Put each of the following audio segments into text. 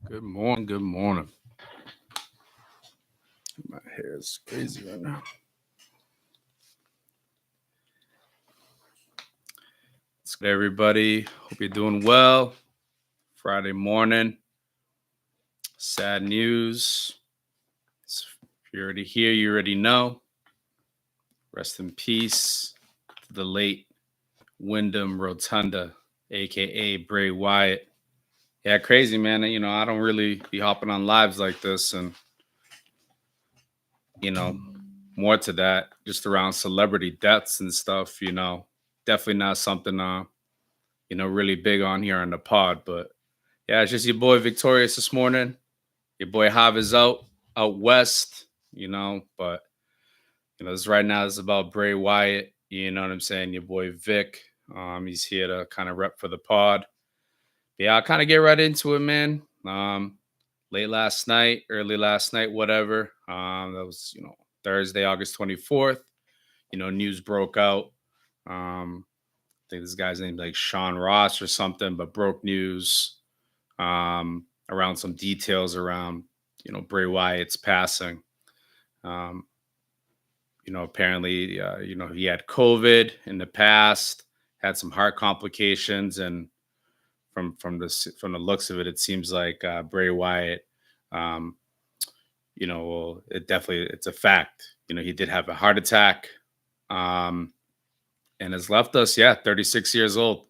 Good morning. Good morning. My hair is crazy right now. What's good, everybody? Hope you're doing well. Friday morning. Sad news. If you're already here, you already know. Rest in peace to the late Wyndham Rotunda, aka Bray Wyatt. Yeah, crazy, man. I don't really be hopping on lives like this, and you know, more to that, just around celebrity deaths and stuff. Definitely not something really big on here on the pod. But yeah, it's just your boy Victorious this morning. Your boy Hav is out west, but this right now is about Bray Wyatt. You know what I'm saying? Your boy Vic. He's here to kind of rep for the pod. Yeah, I'll kind of get right into it, man. Late last night, early last night, whatever. That was, Thursday, August 24th. News broke out. I think this guy's name like Sean Ross or something, but broke news around some details around, Bray Wyatt's passing. Um, Apparently, he had COVID in the past, had some heart complications, and from the looks of it, it seems like Bray Wyatt, um, well, it's a fact. He did have a heart attack, and has left us. Yeah, 36 years old,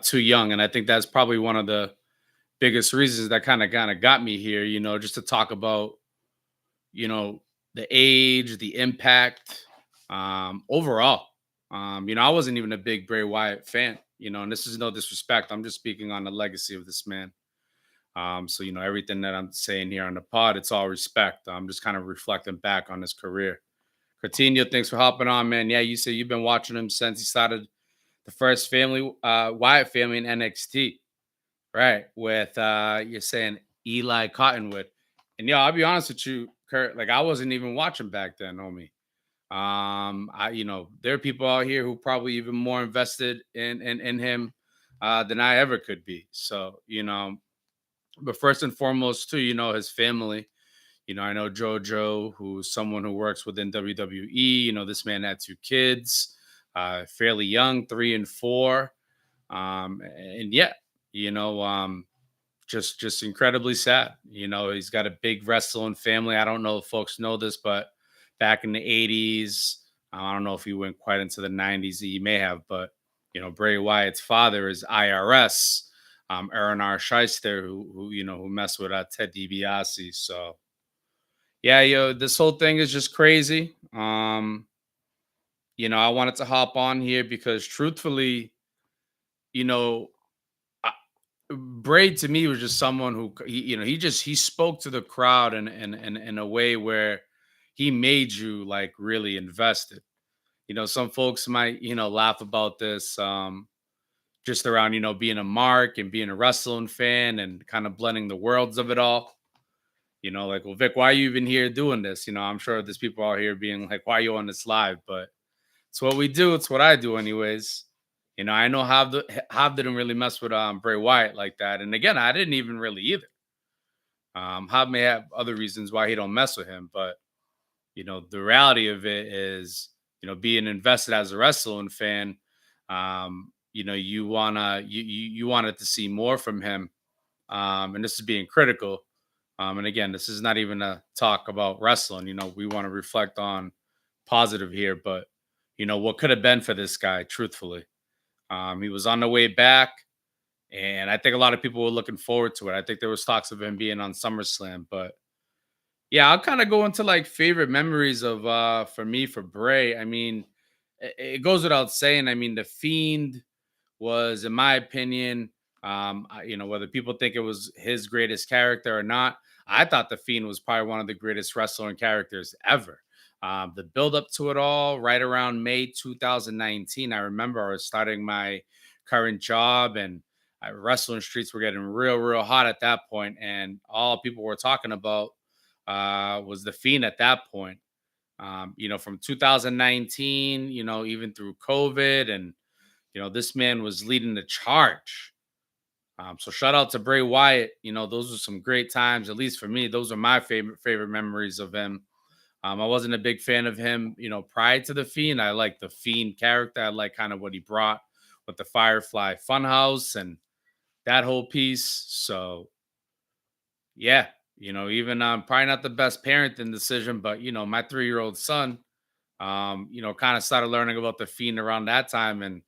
too young, and I think that's probably one of the biggest reasons that kind of got me here. Just to talk about you know the age, the impact, overall. I wasn't even a big Bray Wyatt fan. And this is no disrespect. I'm just speaking on the legacy of this man. So everything that I'm saying here on the pod, it's all respect. I'm just kind of reflecting back on his career. Coutinho, thanks for hopping on, man. Yeah, you say you've been watching him since he started the first family, Wyatt family in NXT, right? With you're saying Eli Cottonwood, and yeah, I'll be honest with you, Kurt. Like I wasn't even watching back then, homie. There are people out here who probably even more invested in him than I ever could be. So but first and foremost, too, his family. I know JoJo, who's someone who works within WWE. This man had two kids, fairly young, 3 and 4. And yeah, you know, um, just incredibly sad. He's got a big wrestling family. I don't know if folks know this, but back in the 80s, I don't know if he went quite into the 90s. He may have, but Bray Wyatt's father is IRS, Aaron R. Shyster, who messed with Ted DiBiase. So yeah, this whole thing is just crazy. I wanted to hop on here because truthfully, you know, I, Bray to me was just someone who he spoke to the crowd in a way where he made you like really invested. Some folks might laugh about this just around being a mark and being a wrestling fan and kind of blending the worlds of it all. Like, well, Vic, why are you even here doing this? I'm sure there's people out here being like, why are you on this live? But it's what we do. It's what I do, anyways. I know Hav didn't really mess with Bray Wyatt like that, and again, I didn't even really either. Hav may have other reasons why he don't mess with him, but the reality of it is, being invested as a wrestling fan, you wanted to see more from him, and this is being critical. And again, this is not even a talk about wrestling. We want to reflect on positive here, but what could have been for this guy, truthfully. He was on the way back, and I think a lot of people were looking forward to it. I think there was talks of him being on SummerSlam, but yeah, I'll kind of go into like favorite memories of for me for Bray. I mean, it goes without saying. I mean, the Fiend was, in my opinion, whether people think it was his greatest character or not, I thought the Fiend was probably one of the greatest wrestling characters ever. The build up to it all, right around May 2019, I remember I was starting my current job, and wrestling streets were getting real, real hot at that point, and all people were talking about was the Fiend at that point. From 2019, even through COVID, and this man was leading the charge So shout out to Bray Wyatt. Those were some great times. At least for me, those are my favorite memories of him. I wasn't a big fan of him, prior to the Fiend. I like the Fiend character. I like kind of what he brought with the Firefly Funhouse and that whole piece. So yeah, even probably not the best parenting decision, but my 3-year-old son, kind of started learning about the Fiend around that time, and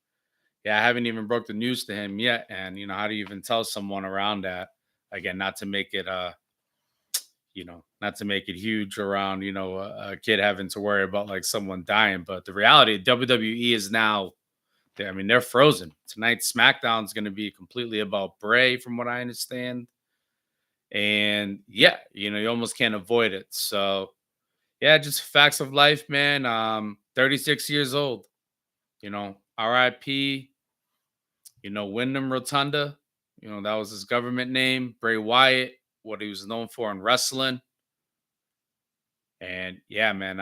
yeah, I haven't even broke the news to him yet. And how do you even tell someone around that? Again, not to make it huge around a kid having to worry about like someone dying. But the reality, WWE is now. I mean, they're frozen. Tonight's SmackDown is going to be completely about Bray, from what I understand. And yeah, you almost can't avoid it. So yeah, just facts of life, man. 36 years old. R.I.P. Wyndham Rotunda. That was his government name. Bray Wyatt, what he was known for in wrestling. And yeah, man.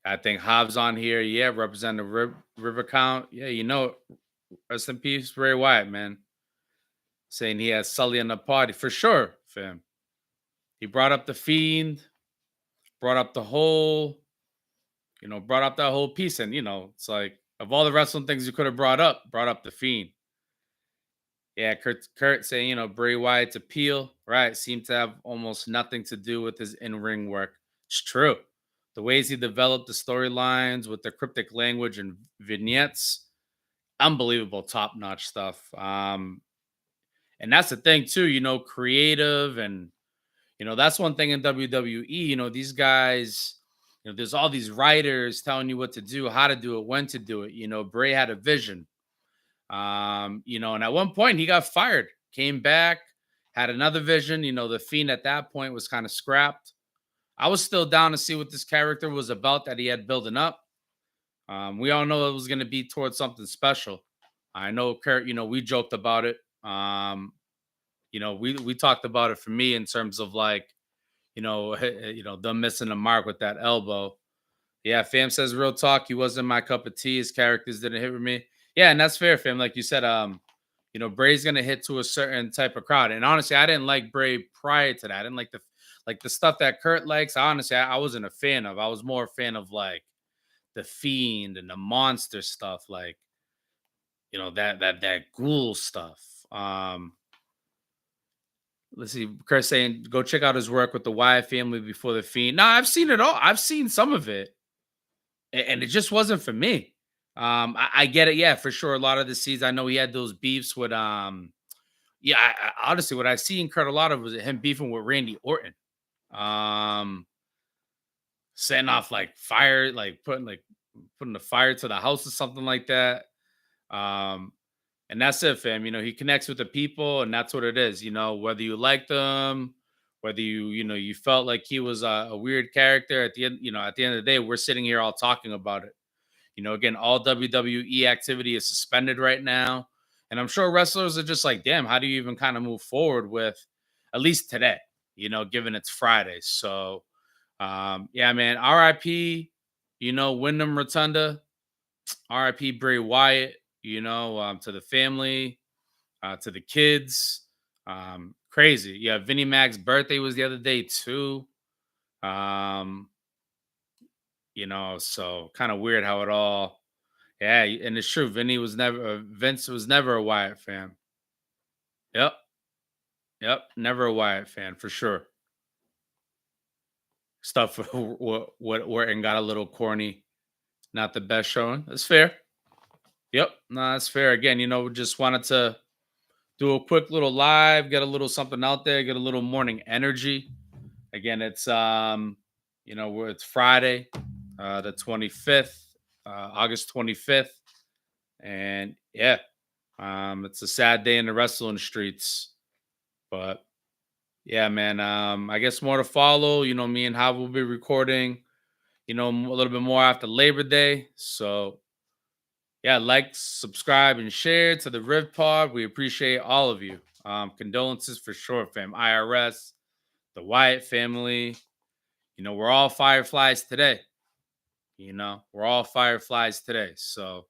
I think Hobbs on here. Yeah, Representative River Count. Yeah, rest in peace, Bray Wyatt, man. Saying he has Sully in the party for sure, fam. He brought up the Fiend, brought up the whole, brought up that whole piece. And, it's like, of all the wrestling things you could have brought up the Fiend. Yeah, Kurt saying, Bray Wyatt's appeal, right, seemed to have almost nothing to do with his in-ring work. It's true. The ways he developed the storylines with the cryptic language and vignettes, unbelievable, top-notch stuff. And that's the thing too, creative, and that's one thing in WWE. These guys, there's all these writers telling you what to do, how to do it, when to do it. Bray had a vision. And at one point he got fired, came back, had another vision. The Fiend at that point was kind of scrapped. I was still down to see what this character was about that he had building up. We all know it was going to be towards something special. I know Kurt, we joked about it. We talked about it for me in terms of like, them missing the mark with that elbow. Yeah, fam says real talk. He wasn't my cup of tea. His characters didn't hit with me. Yeah, and that's fair, fam. Like you said, Bray's gonna hit to a certain type of crowd. And honestly, I didn't like Bray prior to that. I didn't like the stuff that Kurt likes. Honestly, I wasn't a fan of. I was more a fan of like the Fiend and the monster stuff, like that ghoul stuff. Let's see, Chris saying go check out his work with the Wyatt family before the Fiend. No, I've seen it all. I've seen some of it, and it just wasn't for me. I get it, yeah, for sure. A lot of the seeds, I know he had those beefs with yeah. Honestly, what I see in Kurt a lot of was him beefing with Randy Orton, um, setting off like fire, like putting the fire to the house or something like that. Um, and that's it, fam. He connects with the people, and that's what it is. Whether you like them, whether you felt like he was a weird character at the end, at the end of the day, we're sitting here all talking about it. Again, all WWE activity is suspended right now. And I'm sure wrestlers are just like, damn, how do you even kind of move forward with at least today, given it's Friday. So, yeah, man, RIP, Wyndham Rotunda, RIP Bray Wyatt, to the family, to the kids. Crazy. Yeah, Vinnie Mac's birthday was the other day too. Um, so kind of weird how it all. Yeah, and it's true. Vince was never a Wyatt fan. Yep, yep, never a Wyatt fan for sure. Stuff what Orton got a little corny, not the best showing. That's fair. Yep, no, that's fair. Again, just wanted to do a quick little live, get a little something out there, get a little morning energy. Again, it's it's Friday, the 25th, August 25th. And yeah, it's a sad day in the wrestling streets, but yeah, man. I guess more to follow. Me and Hav will be recording, a little bit more after Labor Day. So yeah, like, subscribe, and share to the Riv Pod. We appreciate all of you. Condolences for sure, fam. IRS, the Wyatt family. We're all fireflies today. We're all fireflies today. So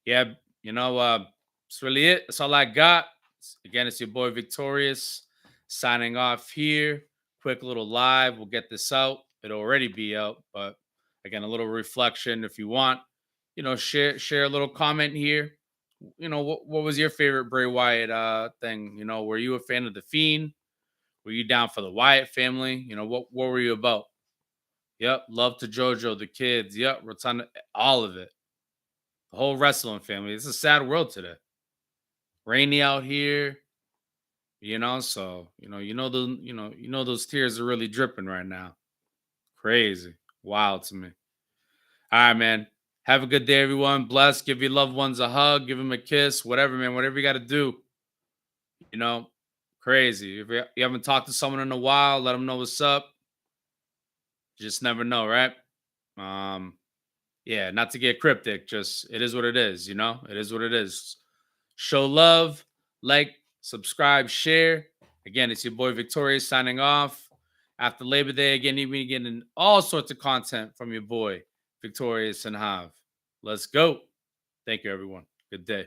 yeah, That's really it. That's all I got. Again, it's your boy Victorious signing off here. Quick little live. We'll get this out. It'll already be out, but again, a little reflection if you want. Share a little comment here. What was your favorite Bray Wyatt thing? Were you a fan of the Fiend? Were you down for the Wyatt family? What were you about? Yep, love to JoJo, the kids. Yep, Rotunda, all of it. The whole wrestling family. It's a sad world today. Rainy out here, so those tears are really dripping right now. Crazy. Wild to me. All right, man. Have a good day, everyone. Bless. Give your loved ones a hug, give them a kiss, whatever, man. Whatever you got to do. You know, Crazy. If you haven't talked to someone in a while, let them know what's up. You just never know, right? Yeah, not to get cryptic, just it is what it is, It is what it is. Show love, like, subscribe, share. Again, it's your boy Victorious signing off. After Labor Day, again, you'll be getting all sorts of content from your boy Victorious and Hav. Let's go. Thank you, everyone. Good day.